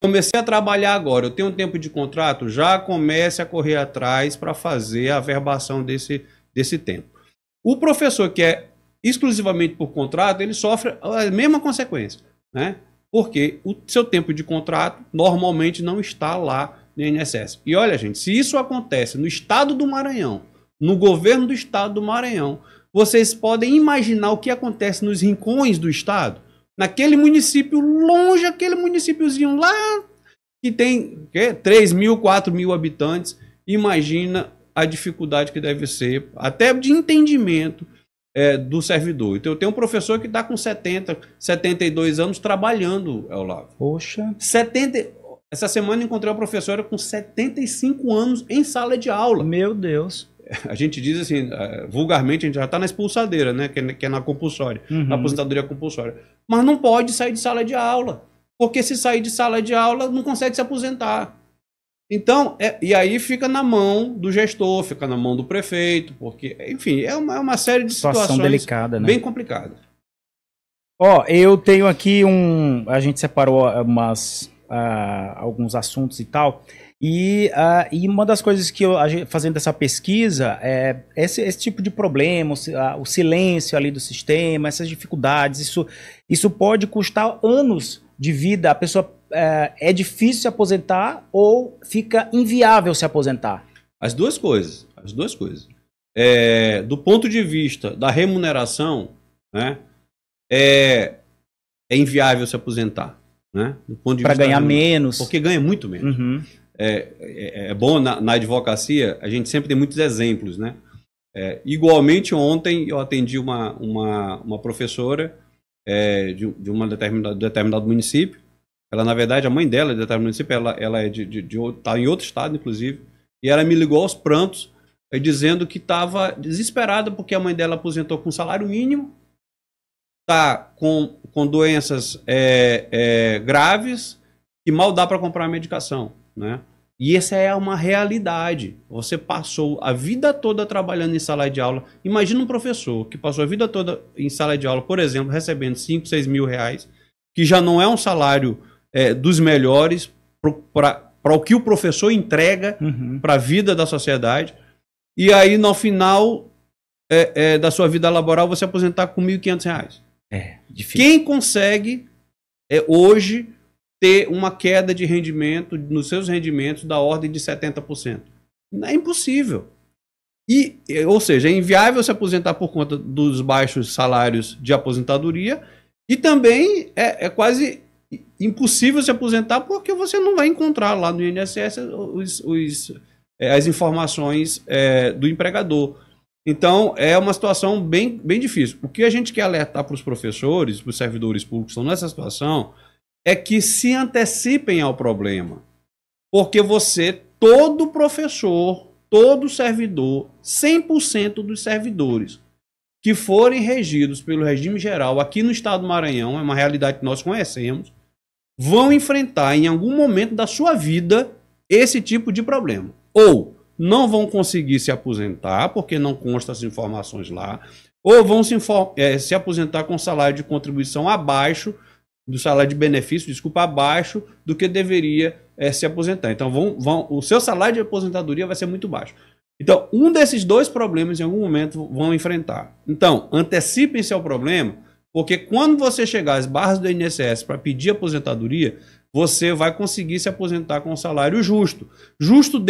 Comecei a trabalhar agora, eu tenho um tempo de contrato, já comece a correr atrás para fazer a averbação desse tempo. O professor que é exclusivamente por contrato, ele sofre a mesma consequência, né? Porque o seu tempo de contrato normalmente não está lá no INSS. E olha, gente, se isso acontece no estado do Maranhão, no governo do estado do Maranhão, vocês podem imaginar o que acontece nos rincões do estado? Naquele município longe, aquele municípiozinho lá que tem 3 mil, 4 mil habitantes, imagina a dificuldade que deve ser, até de entendimento do servidor. Então eu tenho um professor que está com 70, 72 anos trabalhando, Olavo. Poxa. Essa semana encontrei uma professora com 75 anos em sala de aula. Meu Deus. A gente diz assim, vulgarmente, a gente já está na expulsadeira, né? Que é na compulsória, na aposentadoria compulsória. Mas não pode sair de sala de aula, porque se sair de sala de aula, não consegue se aposentar. Então, e aí fica na mão do gestor, fica na mão do prefeito, porque, enfim, é uma série de situações delicada, né? Bem complicadas. Ó, eu tenho aqui a gente separou alguns assuntos e tal. E uma das coisas que fazendo essa pesquisa é esse tipo de problema, o silêncio ali do sistema, essas dificuldades, isso pode custar anos de vida. A pessoa é difícil se aposentar ou fica inviável se aposentar? As duas coisas. Do ponto de vista da remuneração, né, é inviável se aposentar, né? Para ganhar menos. Porque ganha muito menos. Uhum. É bom na advocacia, a gente sempre tem muitos exemplos, né? Igualmente, ontem eu atendi uma professora de um determinado município. Ela, na verdade, a mãe dela é de determinado município, ela tá em outro estado, inclusive, e ela me ligou aos prantos, dizendo que estava desesperada porque a mãe dela aposentou com salário mínimo, está com doenças graves, que mal dá para comprar medicação, né? E essa é uma realidade. Você passou a vida toda trabalhando em sala de aula. Imagina um professor que passou a vida toda em sala de aula, por exemplo, recebendo 5, 6 mil reais, que já não é um salário dos melhores para o que o professor entrega para a vida da sociedade. E aí, no final da sua vida laboral, você aposentar com R$ 1.500. Difícil. Quem consegue hoje ter uma queda de rendimento nos seus rendimentos da ordem de 70%? É impossível. Ou seja, é inviável se aposentar por conta dos baixos salários de aposentadoria e também é quase impossível se aposentar porque você não vai encontrar lá no INSS as informações do empregador. Então, é uma situação bem, bem difícil. O que a gente quer alertar para os professores, para os servidores públicos que estão nessa situação, é que se antecipem ao problema. Porque todo professor, todo servidor, 100% dos servidores que forem regidos pelo regime geral aqui no estado do Maranhão, é uma realidade que nós conhecemos, vão enfrentar em algum momento da sua vida esse tipo de problema. Ou não vão conseguir se aposentar, porque não constam as informações lá, ou vão se aposentar com salário de contribuição abaixo do salário de benefício, abaixo do que deveria se aposentar. Então, o seu salário de aposentadoria vai ser muito baixo. Então, um desses dois problemas, em algum momento, vão enfrentar. Então, antecipem-se ao problema, porque quando você chegar às barras do INSS para pedir aposentadoria, você vai conseguir se aposentar com um salário justo. Justo,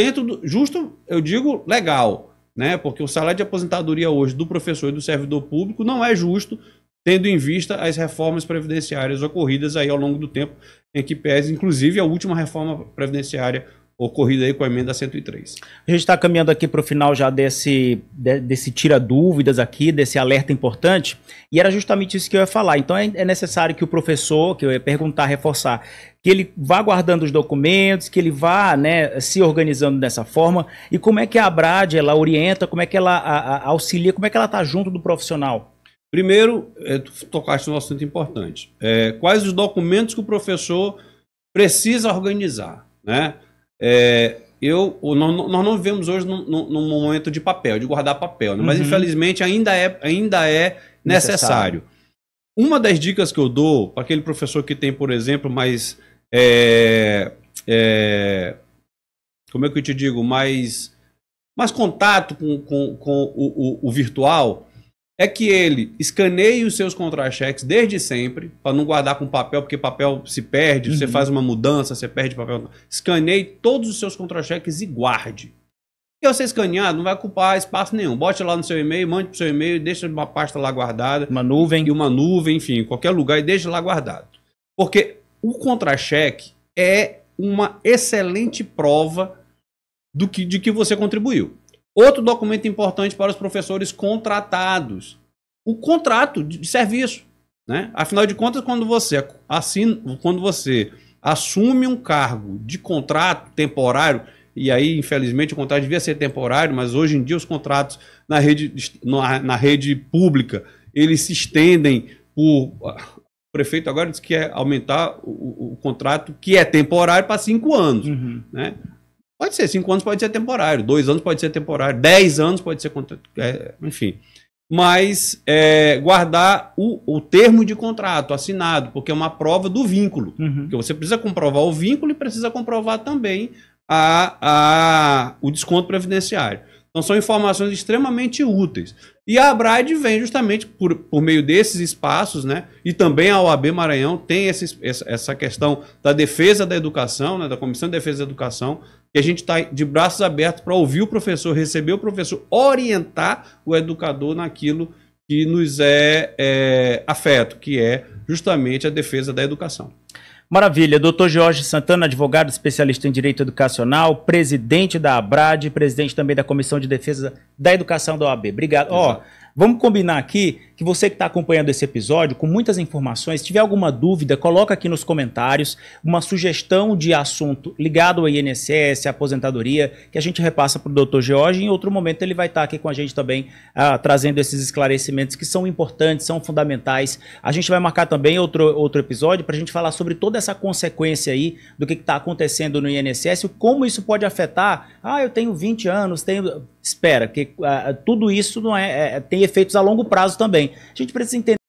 eu digo, legal, né? Porque o salário de aposentadoria hoje do professor e do servidor público não é justo, tendo em vista as reformas previdenciárias ocorridas aí ao longo do tempo, em que pese, inclusive, a última reforma previdenciária ocorrida aí com a emenda 103. A gente está caminhando aqui para o final já desse tira-dúvidas aqui, desse alerta importante, e era justamente isso que eu ia falar. Então é necessário que o professor, que eu ia perguntar, reforçar, que ele vá guardando os documentos, que ele vá, né, se organizando dessa forma, e como é que a ABRAD, ela orienta, como é que ela auxilia, como é que ela está junto do profissional? Primeiro, tu tocaste num assunto importante. Quais os documentos que o professor precisa organizar, né? Nós não vivemos hoje num momento de papel, de guardar papel, né? Mas infelizmente ainda é necessário. Uma das dicas que eu dou para aquele professor que tem, por exemplo, mais como é que eu te digo, mais contato com o virtual, é que ele escaneie os seus contra-cheques desde sempre, para não guardar com papel, porque papel se perde, você faz uma mudança, você perde papel. Escaneie todos os seus contra-cheques e guarde. E você escanear, não vai ocupar espaço nenhum. Bote lá no seu e-mail, mande para o seu e-mail, deixa uma pasta lá guardada. Uma nuvem. E uma nuvem, enfim, em qualquer lugar, e deixa lá guardado. Porque o contra-cheque é uma excelente prova de que você contribuiu. Outro documento importante para os professores contratados, o contrato de serviço, né? Afinal de contas, quando você assume um cargo de contrato temporário, e aí, infelizmente, o contrato devia ser temporário, mas hoje em dia os contratos na rede pública, eles se estendem por... O prefeito agora disse que quer aumentar o contrato que é temporário para 5 anos, né? Pode ser, 5 anos pode ser temporário, 2 anos pode ser temporário, 10 anos pode ser, enfim. Mas guardar o termo de contrato assinado, porque é uma prova do vínculo. Porque você precisa comprovar o vínculo e precisa comprovar também o desconto previdenciário. Então são informações extremamente úteis. E a ABRAD vem justamente por meio desses espaços, né? E também a OAB Maranhão tem essa questão da defesa da educação, né? Da Comissão de Defesa da Educação, que a gente está de braços abertos para ouvir o professor, receber o professor, orientar o educador naquilo que nos é afeto, que é justamente a defesa da educação. Maravilha. Dr. Jorge Santana, advogado especialista em Direito Educacional, presidente da ABRAD, presidente também da Comissão de Defesa da Educação da OAB. Obrigado. Vamos combinar aqui que você que está acompanhando esse episódio, com muitas informações, se tiver alguma dúvida, coloca aqui nos comentários uma sugestão de assunto ligado ao INSS, à aposentadoria, que a gente repassa para o Dr. Jorge, e em outro momento ele vai estar aqui com a gente também, trazendo esses esclarecimentos que são importantes, são fundamentais. A gente vai marcar também outro episódio para a gente falar sobre toda essa consequência aí do que está acontecendo no INSS, como isso pode afetar. Eu tenho 20 anos, Espera, porque tudo isso não tem efeitos a longo prazo também. A gente precisa entender